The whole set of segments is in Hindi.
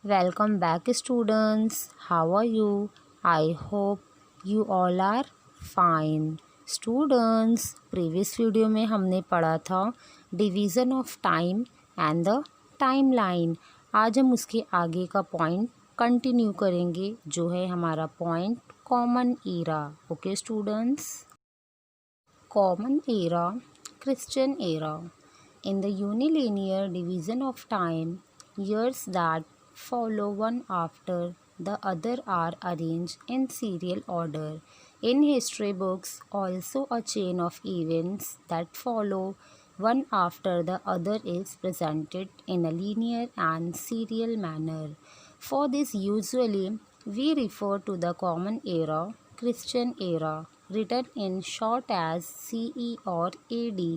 Welcome back students. How are you? I hope you all are fine. Students, previous video में हमने पढ़ा था division of time and the timeline. आज हम उसके आगे का पॉइंट कंटिन्यू करेंगे जो है हमारा point common era. Okay students, common era, Christian era. In the unilinear division of time, years that follow one after the other are arranged in serial order. In history books, also a chain of events that follow one after the other is presented in a linear and serial manner. For this, usually we refer to the Common Era, Christian Era, written in short as CE or AD.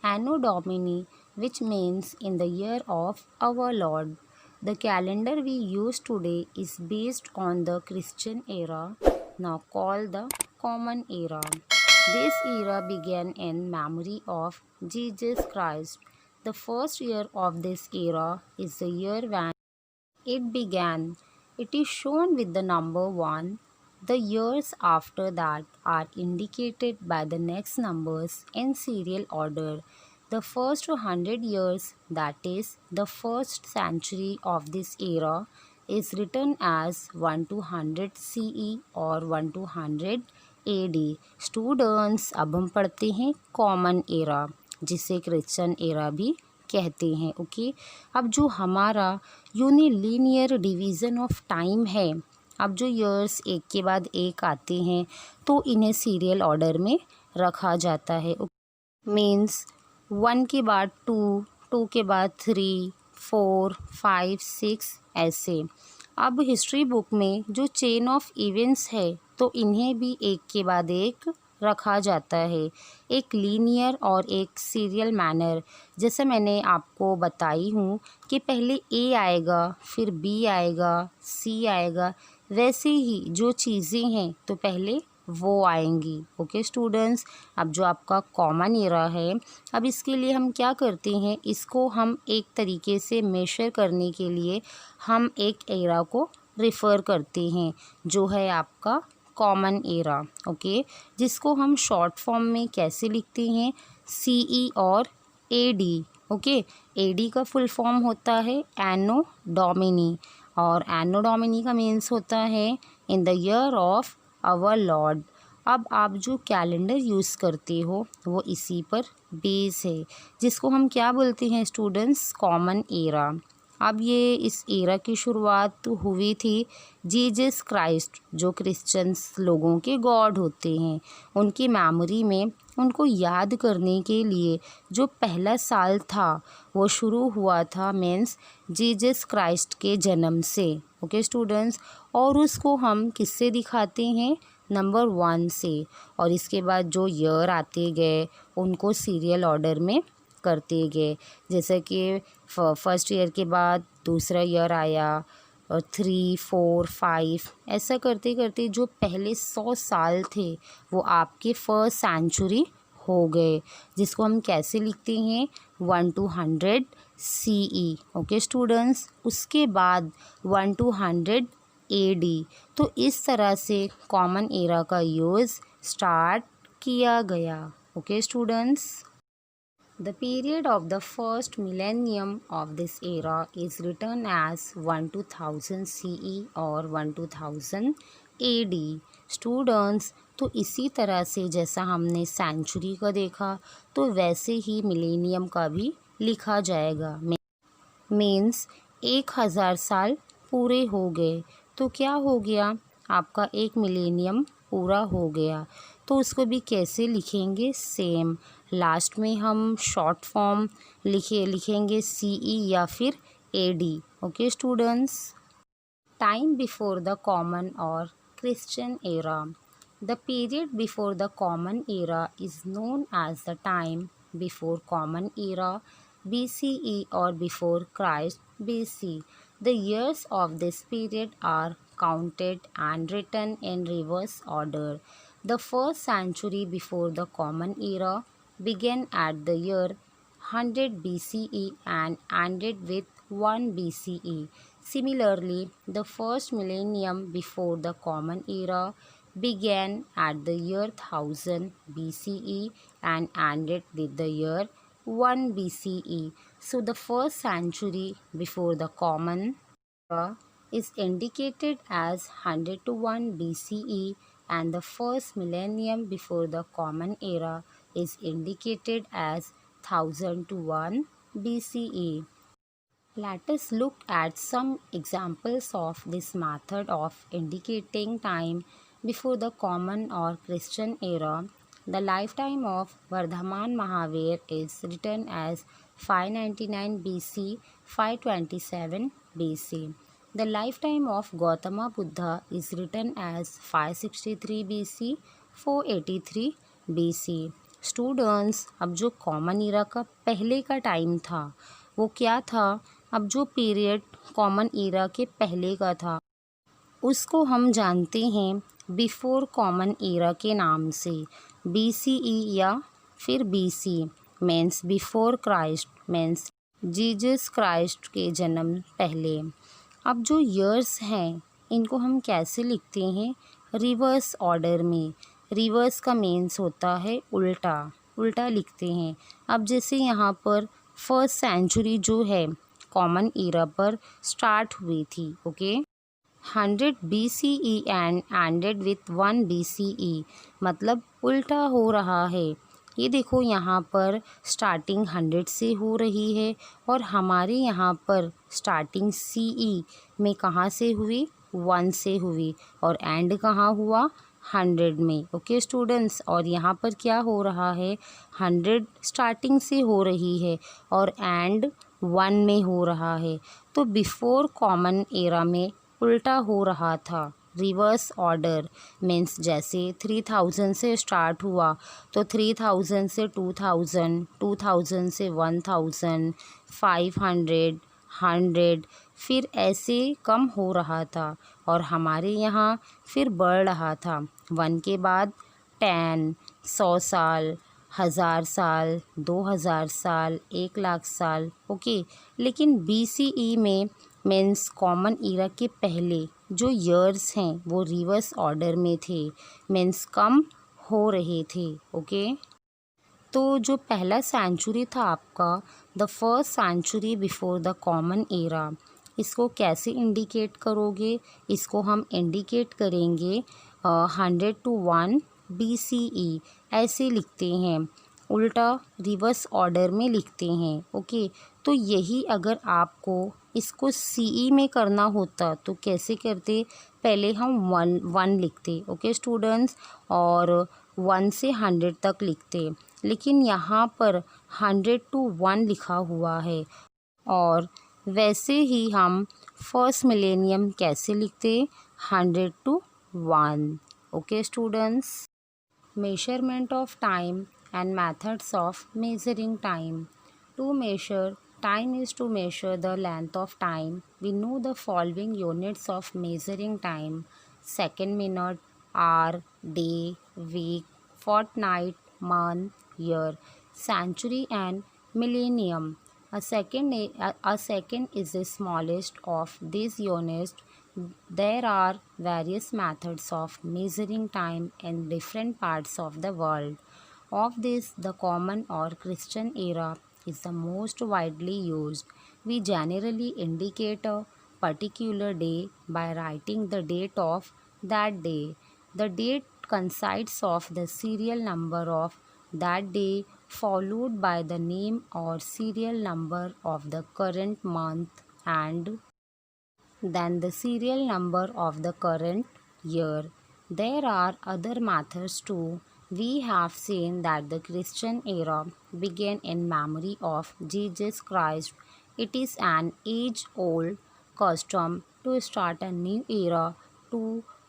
Anno Domini, which means in the year of our Lord. The calendar we use today is based on the Christian era, now called the Common Era. This era began in memory of Jesus Christ. The first year of this era is the year when it began. It is shown with the number 1. The years after that are indicated by the next numbers in serial order. The first 100 years, that is, the first century of this era, is written as 1 to 100 CE or 1 to 100 AD. Students, अब हम पढ़ते हैं कॉमन एरा, जिसे क्रिश्चियन एरा भी कहते हैं। ओके, अब जो हमारा यूनिलीनियर डिवीज़न ऑफ टाइम है, अब जो ईयर्स एक के बाद एक आते हैं तो इन्हें सीरियल ऑर्डर में रखा जाता है। मीन्स 1 के बाद 2, 2 के बाद 3, 4, 5, 6 ऐसे। अब हिस्ट्री बुक में जो चेन ऑफ इवेंट्स है तो इन्हें भी एक के बाद एक रखा जाता है, एक लीनियर और एक सीरियल मैनर। जैसे मैंने आपको बताई हूँ कि पहले ए आएगा, फिर बी आएगा, सी आएगा, वैसे ही जो चीज़ें हैं तो पहले वो आएंगी। ओके स्टूडेंट्स, अब जो आपका कॉमन एरा है, अब इसके लिए हम क्या करते हैं, इसको हम एक तरीके से मेजर करने के लिए हम एक एरा को रेफ़र करते हैं जो है आपका कॉमन एरा। ओके, जिसको हम शॉर्ट फॉर्म में कैसे लिखते हैं, CE और AD। ओके, AD का फुल फॉर्म होता है एनो डोमिनी, और एनो डोमिनी का मीन्स होता है in the year of our lord. अब आप जो कैलेंडर यूज़ करते हो वो इसी पर बेस है, जिसको हम क्या बोलते हैं स्टूडेंट्स, कॉमन एरा। अब ये इस एरा की शुरुआत हुई थी जीसस क्राइस्ट, जो क्रिश्चियंस लोगों के गॉड होते हैं, उनकी मेमोरी में, उनको याद करने के लिए जो पहला साल था वो शुरू हुआ था मीन्स जीसस क्राइस्ट के जन्म से। ओके स्टूडेंट्स, और उसको हम किससे दिखाते हैं, नंबर 1 से, और इसके बाद जो ईयर आते गए उनको सीरियल ऑर्डर में करते गए। जैसे कि फर्स्ट ईयर के बाद दूसरा ईयर आया, और 3, 4, 5 ऐसा करते करते जो पहले 100 साल थे वो आपके फर्स्ट सेंचुरी हो गए, जिसको हम कैसे लिखते हैं, 1 to 100 CE। ओके स्टूडेंट्स, उसके बाद 1 to 100 AD। तो इस तरह से कॉमन एरा का यूज़ स्टार्ट किया गया। Okay students, the period of the first millennium of this era is written as 1 to 1000 CE or 1 to 1000 AD। Students, तो इसी तरह से जैसा हमने सेंचुरी का देखा तो वैसे ही मिलेनियम का भी लिखा जाएगा। मीन्स 1000 साल पूरे हो गए तो क्या हो गया, आपका एक मिलेनियम पूरा हो गया। तो उसको भी कैसे लिखेंगे, सेम, लास्ट में हम शॉर्ट फॉर्म लिखेंगे CE या फिर AD। Okay students, time before the common or Christian era. The period before the common era is known as the time before common era, BCE or before Christ, BC. The years of this period are counted and written in reverse order. The first century before the Common Era began at the year 100 BCE and ended with 1 BCE. Similarly, the first millennium before the Common Era began at the year 1000 BCE and ended with the year 1 BCE. So the first century before the Common Era is indicated as 100 to 1 BCE, and the first millennium before the Common Era is indicated as 1000 to 1 BCE. Let us look at some examples of this method of indicating time before the Common or Christian Era. The lifetime of Vardhaman Mahavir is written as 599 BC, 527 BC. The lifetime of Gautama Buddha is written as 563 BC, 483 BC. Students, अब जो कॉमन ईरा का पहले का टाइम था वो क्या था? अब जो पीरियड कॉमन ईरा के पहले का था उसको हम जानते हैं बिफोर कॉमन ईरा के नाम से, BCE या फिर BC means before Christ, means Jesus Christ के जन्म पहले। अब जो ईयर्स हैं इनको हम कैसे लिखते हैं? रिवर्स ऑर्डर में। रिवर्स का मीन्स होता है उल्टा, उल्टा लिखते हैं। अब जैसे यहाँ पर फर्स्ट सेंचुरी जो है कॉमन ईरा पर स्टार्ट हुई थी, okay. 100 BCE and ended with 1 BCE, मतलब उल्टा हो रहा है। ये देखो यहाँ पर स्टार्टिंग 100 से हो रही है और हमारे यहाँ पर स्टार्टिंग CE में कहाँ से हुई? 1 से हुई, और एंड कहाँ हुआ? 100 में, ओके स्टूडेंट्स। और यहाँ पर क्या हो रहा है? 100 स्टार्टिंग से हो रही है और एंड 1 में हो रहा है। तो बिफोर कॉमन एरा में उल्टा हो रहा था, रिवर्स ऑर्डर मीन्स जैसे 3000 से स्टार्ट हुआ तो 3000 से 2000, 2000 से 1000, 500, 100, फिर ऐसे कम हो रहा था और हमारे यहाँ फिर बढ़ रहा था। 1 के बाद 10, 100 साल, 1000 साल, 2000 साल, 1,00,000 साल, ओके। लेकिन BCE में मीन्स कॉमन ईरा के पहले जो ईयर्स हैं वो रिवर्स ऑर्डर में थे, मीन्स कम हो रहे थे, ओके। तो जो पहला सेंचुरी था आपका, the first century before the common era, इसको कैसे इंडिकेट करोगे? इसको हम इंडिकेट करेंगे 100 to 1 BCE, ऐसे लिखते हैं, उल्टा रिवर्स ऑर्डर में लिखते हैं, ओके। तो यही अगर आपको इसको CE में करना होता तो कैसे करते? पहले हम 1 लिखते, ओके स्टूडेंट्स, और 1 से 100 तक लिखते। लेकिन यहाँ पर 100 to 1 लिखा हुआ है। और वैसे ही हम फर्स्ट मिलेनियम कैसे लिखते? 100 to 1, okay students. Measurement of time and methods of measuring time. To measure time is to measure the length of time. We know the following units of measuring time: second, minute, hour, day, week, fortnight, month, year, century and millennium. A second is the smallest of these units. There are various methods of measuring time in different parts of the world. Of this, the Common or Christian Era is the most widely used. We generally indicate a particular day by writing the date of that day. The date consists of the serial number of that day followed by the name or serial number of the current month and then the serial number of the current year. There are other methods too. We have seen that the Christian era began in memory of Jesus Christ. It is an age-old custom to start a new era to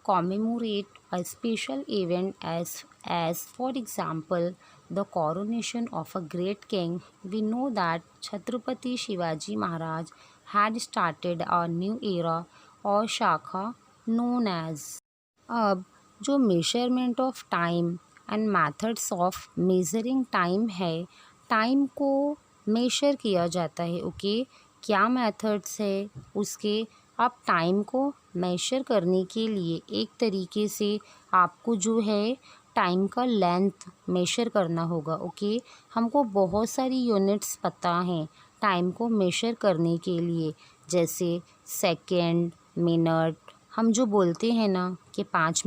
commemorate a special event as for example, the coronation of a great king. We know that Chhatrapati Shivaji Maharaj had started a new era or shakha known as. अब जो measurement of time and methods of measuring time है, टाइम को मेजर किया जाता है, ओके। क्या मेथड्स है उसके? अब टाइम को मेजर करने के लिए एक तरीके से आपको जो है टाइम का लेंथ मेजर करना होगा। ओके, हमको बहुत सारी यूनिट्स पता हैं टाइम को मेजर करने के लिए, जैसे सेकंड, मिनट। हम जो बोलते हैं ना कि 5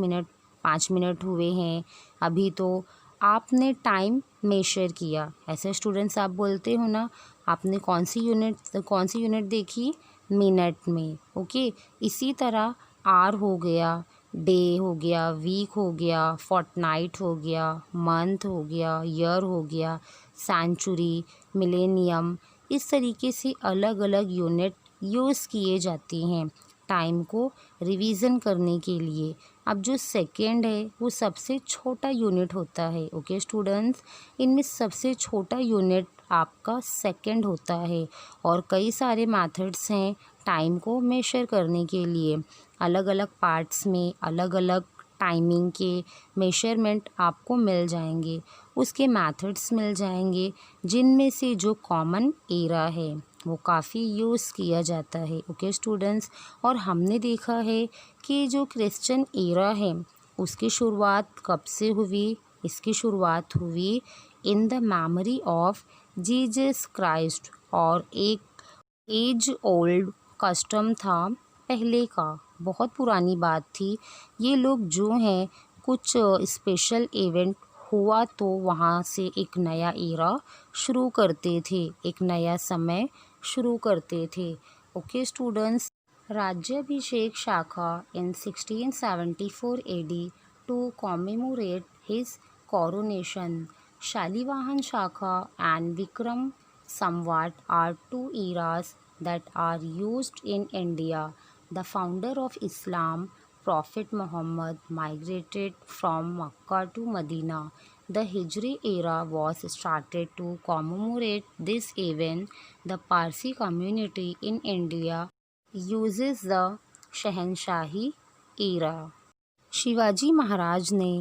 मिनट हुए हैं अभी, तो आपने टाइम मेजर किया, ऐसे स्टूडेंट्स आप बोलते हो ना। आपने कौन सी यूनिट देखी? मिनट में। ओके, इसी तरह आर हो गया, डे हो गया, वीक हो गया, फोर्टनाइट हो गया, मंथ हो गया, ईयर हो गया, सेंचुरी, मिलेनियम। इस तरीके से अलग अलग यूनिट यूज़ किए जाते हैं टाइम को रिवीजन करने के लिए। अब जो सेकेंड है वो सबसे छोटा यूनिट होता है। ओके स्टूडेंट्स, इनमें सबसे छोटा यूनिट आपका सेकेंड होता है। और कई सारे मेथड्स हैं टाइम को मेजर करने के लिए। अलग अलग पार्ट्स में अलग अलग टाइमिंग के मेजरमेंट आपको मिल जाएंगे, उसके मेथड्स मिल जाएंगे, जिनमें से जो कॉमन एरा है वो काफ़ी यूज़ किया जाता है। ओके स्टूडेंट्स, और हमने देखा है कि जो क्रिश्चियन एरा है उसकी शुरुआत कब से हुई? इसकी शुरुआत हुई in the memory of Jesus Christ, और एक एज ओल्ड कस्टम था पहले का, बहुत पुरानी बात थी। ये लोग जो हैं कुछ स्पेशल इवेंट हुआ तो वहाँ से एक नया एरा शुरू करते थे, एक नया समय शुरू करते थे। Okay students, Rajyabhishek Shaka in 1674 AD to commemorate his coronation. Shalivahan Shaka and Vikram Samvat are two eras that are used in India. The founder of Islam, Prophet Muhammad, migrated from Makkah to Medina. The Hijri era was started to commemorate this event. The Parsi community in India uses the Shahanshahi era. Shivaji Maharaj ने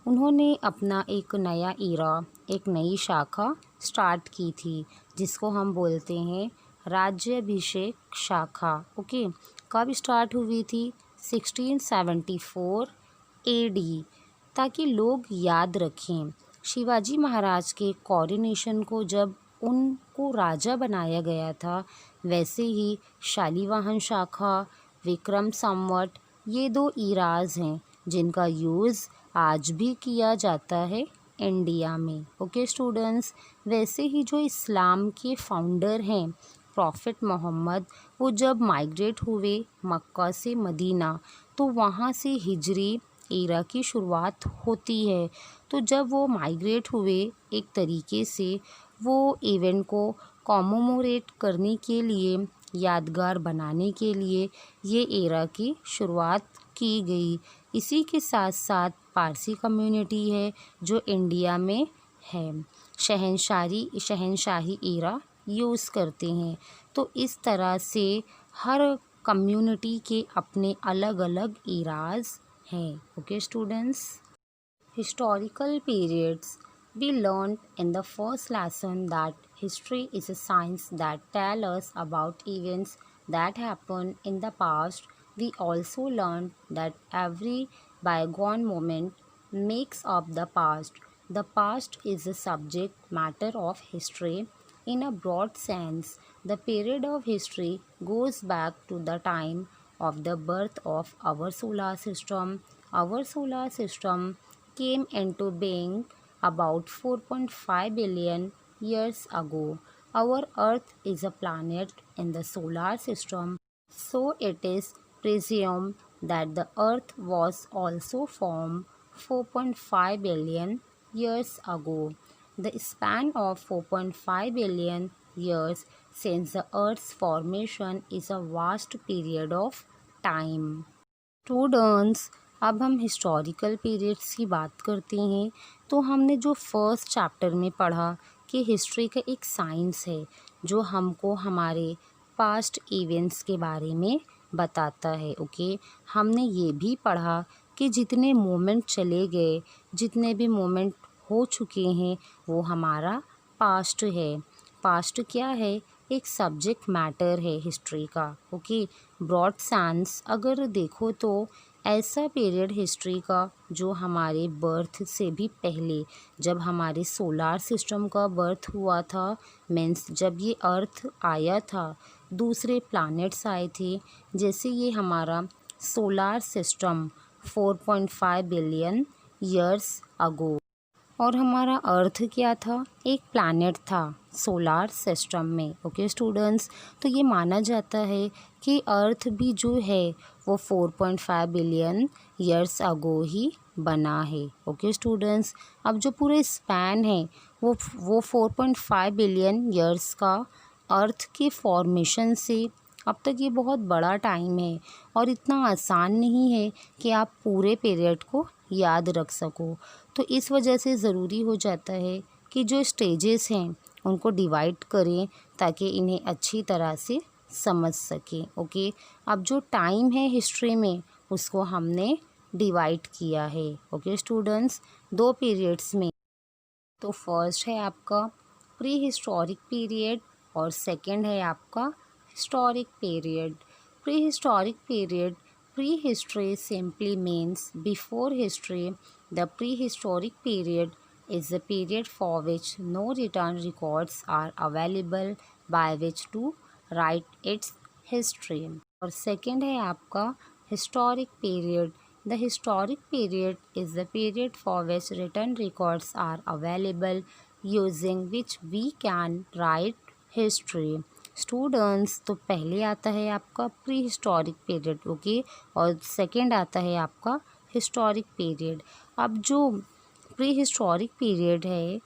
उन्होंने अपना एक नया एरा, एक नई शाखा स्टार्ट की थी, जिसको हम बोलते हैं राज्याभिषेक शाखा। ओके, कब स्टार्ट हुई थी? 1674 AD। ताकि लोग याद रखें, शिवाजी महाराज के कोरोनेशन को जब उनको राजा बनाया गया था, वैसे ही शालीवाहन शाखा, विक्रम संवत, ये दो ईराज हैं जिनका यूज़ आज भी किया जाता है इंडिया में। ओके स्टूडेंट्स, वैसे ही जो इस्लाम के फाउंडर हैं प्रॉफिट मोहम्मद, वो जब माइग्रेट हुए मक्का से मदीना, तो वहाँ से हिजरी एरा की शुरुआत होती है। तो जब वो माइग्रेट हुए, एक तरीके से वो इवेंट को कॉमेमोरेट करने के लिए, यादगार बनाने के लिए ये एरा की शुरुआत की गई। इसी के साथ साथ पारसी कम्युनिटी है जो इंडिया में है, शहनशाही एरा यूज़ करते हैं। तो इस तरह से हर कम्युनिटी के अपने अलग अलग एराज हैं। Okay students, historical periods. We learned in the first lesson that history is a science that tells us about events that happened in the past. We also learned that every bygone moment makes up the past. The past is a subject matter of history. In a broad sense, the period of history goes back to the time of the birth of our solar system. Our solar system came into being about 4.5 billion years ago. Our Earth is a planet in the solar system, so it is presumed that the Earth was also formed 4.5 billion years ago. The span of 4.5 billion years since the Earth's formation is a vast period of time. Students, अब हम हिस्टोरिकल पीरियड्स की बात करते हैं। तो हमने जो फर्स्ट चैप्टर में पढ़ा कि हिस्ट्री का एक साइंस है जो हमको हमारे पास्ट इवेंट्स के बारे में बताता है। ओके, हमने ये भी पढ़ा कि जितने मोमेंट चले गए, जितने भी मोमेंट हो चुके हैं, वो हमारा पास्ट है। पास्ट क्या है? एक सब्जेक्ट मैटर है हिस्ट्री का। ओके, ब्रॉड सेंस अगर देखो तो ऐसा पीरियड हिस्ट्री का जो हमारे बर्थ से भी पहले, जब हमारे सोलार सिस्टम का बर्थ हुआ था, मीन्स जब ये अर्थ आया था, दूसरे प्लैनेट्स आए थे, जैसे ये हमारा solar system 4.5 billion years ago. और हमारा अर्थ क्या था, एक प्लैनेट था सोलार सिस्टम में। ओके स्टूडेंट्स, तो ये माना जाता है कि अर्थ भी जो है वो 4.5 बिलियन ईयर्स अगो ही बना है। ओके स्टूडेंट्स, अब जो पूरे स्पैन है वो 4.5 बिलियन ईयर्स का अर्थ के फॉर्मेशन से अब तक, ये बहुत बड़ा टाइम है और इतना आसान नहीं है कि आप पूरे पीरियड को याद रख सको। तो इस वजह से ज़रूरी हो जाता है कि जो स्टेजेस हैं उनको डिवाइड करें ताकि इन्हें अच्छी तरह से समझ सकें। ओके, अब जो टाइम है हिस्ट्री में उसको हमने डिवाइड किया है। ओके स्टूडेंट्स, दो पीरियड्स में। तो फर्स्ट है आपका प्री हिस्टोरिक पीरियड और सेकंड है आपका historic period. Pre historic period, prehistory simply means before history. The prehistoric period is the period for which no written records are available by which to write its history. और second है आपका historic period. The historic period is the period for which written records are available using which we can write history. Students, तो पहले आता है आपका प्री हिस्टोरिक पीरियड। ओके, और सेकंड आता है आपका हिस्टोरिक पीरियड। अब जो प्री हिस्टोरिक पीरियड है,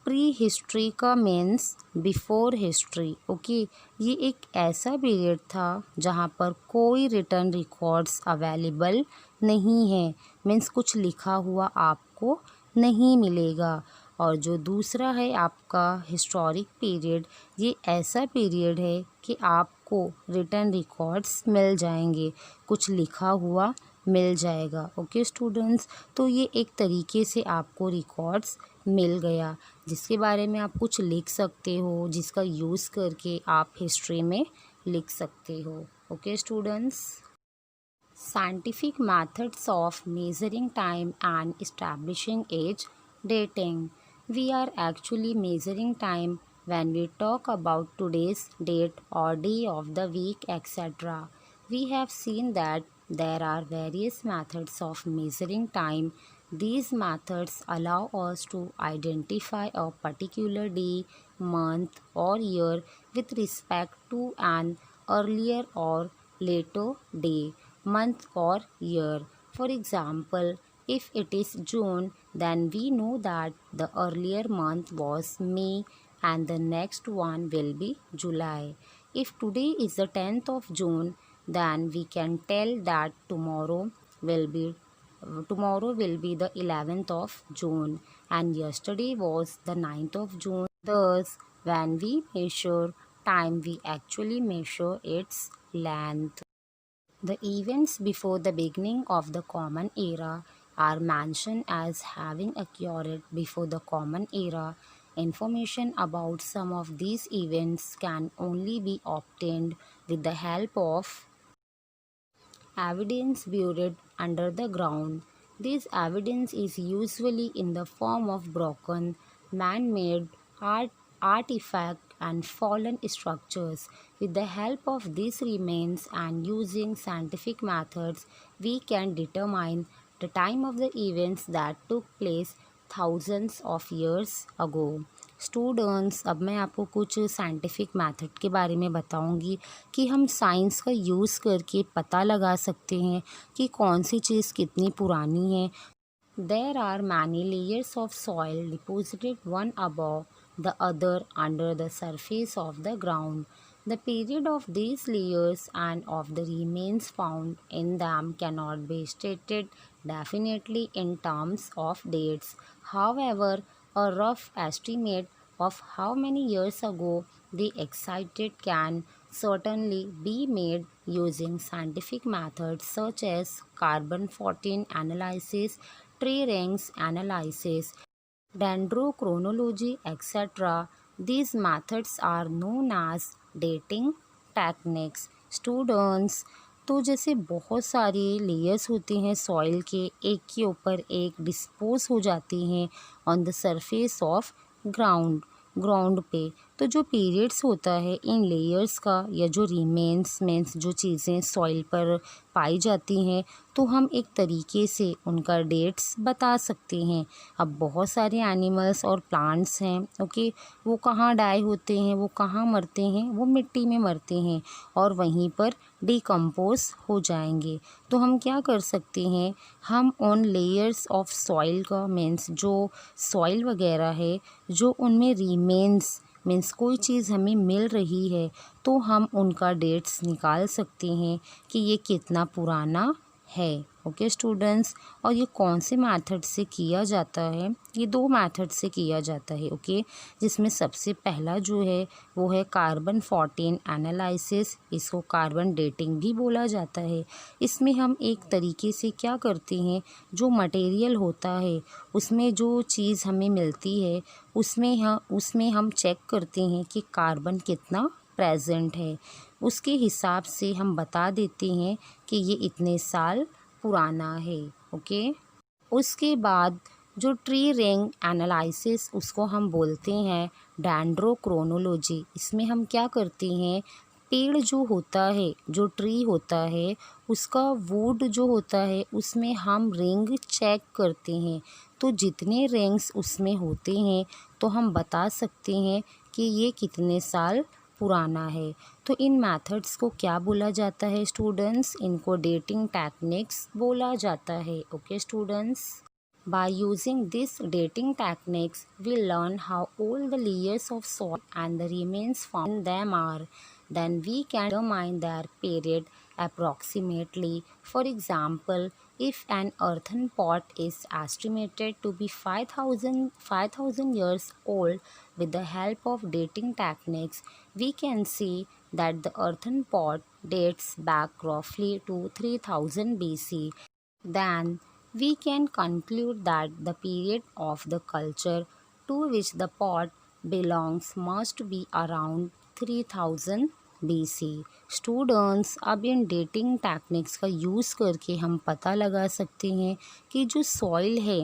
प्री हिस्ट्री का मीन्स बिफोर हिस्ट्री। ओके, ये एक ऐसा पीरियड था जहाँ पर कोई रिटर्न रिकॉर्ड्स अवेलेबल नहीं है, मीन्स कुछ लिखा हुआ आपको नहीं मिलेगा। और जो दूसरा है आपका हिस्टोरिक पीरियड, ये ऐसा पीरियड है कि आपको रिटर्न रिकॉर्ड्स मिल जाएंगे, कुछ लिखा हुआ मिल जाएगा। ओके स्टूडेंट्स, तो ये एक तरीके से आपको रिकॉर्ड्स मिल गया जिसके बारे में आप कुछ लिख सकते हो, जिसका यूज़ करके आप हिस्ट्री में लिख सकते हो। Okay students, scientific methods of measuring time and establishing age, dating. We are actually measuring time when we talk about today's date or day of the week, etc. We have seen that there are various methods of measuring time. These methods allow us to identify a particular day, month, or year with respect to an earlier or later day, month, or year. For example, if it is June, then we know that the earlier month was May and the next one will be July. If today is the 10th of June, then we can tell that tomorrow will be the 11th of June and yesterday was the 9th of June. Thus, when we measure time, we actually measure its length. The events before the beginning of the Common Era are mentioned as having occurred before the Common Era. Information about some of these events can only be obtained with the help of evidence buried under the ground. This evidence is usually in the form of broken, man-made artifacts and fallen structures. With the help of these remains and using scientific methods, we can determine the time of the events that took place thousands of years ago. Students, अब मैं आपको कुछ साइंटिफिक मेथड के बारे में बताऊंगी कि हम साइंस का यूज़ करके पता लगा सकते हैं कि कौन सी चीज़ कितनी पुरानी है। There are many layers of soil deposited one above the other under the surface of the ground. The period of these layers and of the remains found in them cannot be stated definitely in terms of dates. However, a rough estimate of how many years ago they existed can certainly be made using scientific methods such as carbon-14 analysis, tree rings analysis, dendrochronology, etc. These methods are known as dating techniques. Students, तो जैसे बहुत सारे लेयर्स होते हैं सॉइल के, एक के ऊपर एक डिस्पोज हो जाती हैं on the surface of ground पे। तो जो पीरियड्स होता है इन लेयर्स का, या जो रिमेन्स मीन्स जो चीज़ें सॉइल पर पाई जाती हैं, तो हम एक तरीके से उनका डेट्स बता सकते हैं। अब बहुत सारे एनिमल्स और प्लांट्स हैं, ओके, वो कहाँ डाई होते हैं, वो कहाँ मरते हैं, वो मिट्टी में मरते हैं और वहीं पर डिकम्पोज हो जाएंगे। तो हम क्या कर सकते हैं, हम उन लेयर्स ऑफ सॉइल का मीन्स जो सॉइल वगैरह है, जो उनमें रिमेन्स मीन्स कोई चीज़ हमें मिल रही है, तो हम उनका डेट्स निकाल सकते हैं कि ये कितना पुराना है। ओके स्टूडेंट्स, और ये कौन से मेथड से किया जाता है, ये 2 मेथड से किया जाता है। ओके, जिसमें सबसे पहला जो है वो है कार्बन 14 एनालिसिस, इसको कार्बन डेटिंग भी बोला जाता है। इसमें हम एक तरीके से क्या करते हैं, जो मटेरियल होता है उसमें जो चीज़ हमें मिलती है उसमें हम चेक करते हैं कि कार्बन कितना प्रेजेंट है। उसके हिसाब से हम बता देते हैं कि ये इतने साल पुराना है। ओके, उसके बाद जो ट्री रिंग एनालिसिस, उसको हम बोलते हैं डेंड्रोक्रोनोलॉजी। इसमें हम क्या करते हैं, पेड़ जो होता है, जो ट्री होता है, उसका वुड जो होता है उसमें हम रिंग चेक करते हैं। तो जितने रिंग्स उसमें होते हैं तो हम बता सकते हैं कि ये कितने साल पुराना है। तो इन मेथड्स को क्या बोला जाता है स्टूडेंट्स, इनको डेटिंग टेक्निक्स बोला जाता है। Okay students, by using these dating techniques, we learn how old the layers of soil and the remains found in them are. Then we can determine their period approximately. For example, if an earthen pot is estimated to be 5,000 years old, with the help of dating techniques, we can see that the earthen pot dates back roughly to 3000 BC. Then we can conclude that the period of the culture to which the pot belongs must be around 3000 BC. Students, अब इन डेटिंग टेक्निक्स का यूज़ करके हम पता लगा सकते हैं कि जो सॉइल है,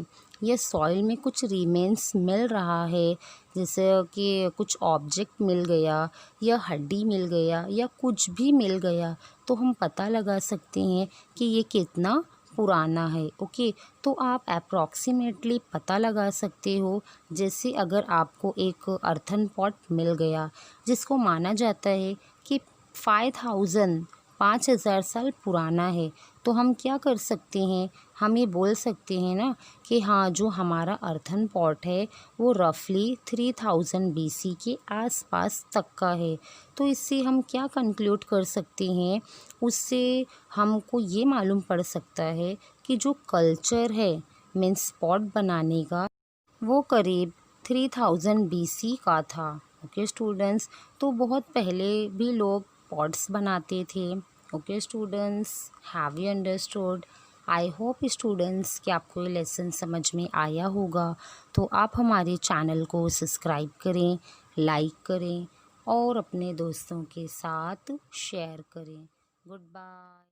या सॉइल में कुछ रिमेन्स मिल रहा है, जैसे कि कुछ ऑब्जेक्ट मिल गया या हड्डी मिल गया या कुछ भी मिल गया, तो हम पता लगा सकते हैं कि ये कितना पुराना है। ओके, तो आप अप्रॉक्सीमेटली पता लगा सकते हो। जैसे अगर आपको एक अर्थन पॉट मिल गया जिसको माना जाता है कि 5,000 साल पुराना है, तो हम क्या कर सकते हैं, हम ये बोल सकते हैं ना कि हाँ, जो हमारा अर्थन पॉट है वो रफली 3000 BC के आसपास तक का है। तो इससे हम क्या कंक्लूड कर सकते हैं, उससे हमको ये मालूम पड़ सकता है कि जो कल्चर है मीन्स पॉट बनाने का, वो करीब 3000 BC का था। ओके स्टूडेंट्स, तो बहुत पहले भी लोग पॉट्स बनाते थे। Okay students, have you understood? I hope students कि आपको ये लेसन समझ में आया होगा। तो आप हमारे चैनल को सब्सक्राइब करें, लाइक करें और अपने दोस्तों के साथ शेयर करें। Good bye.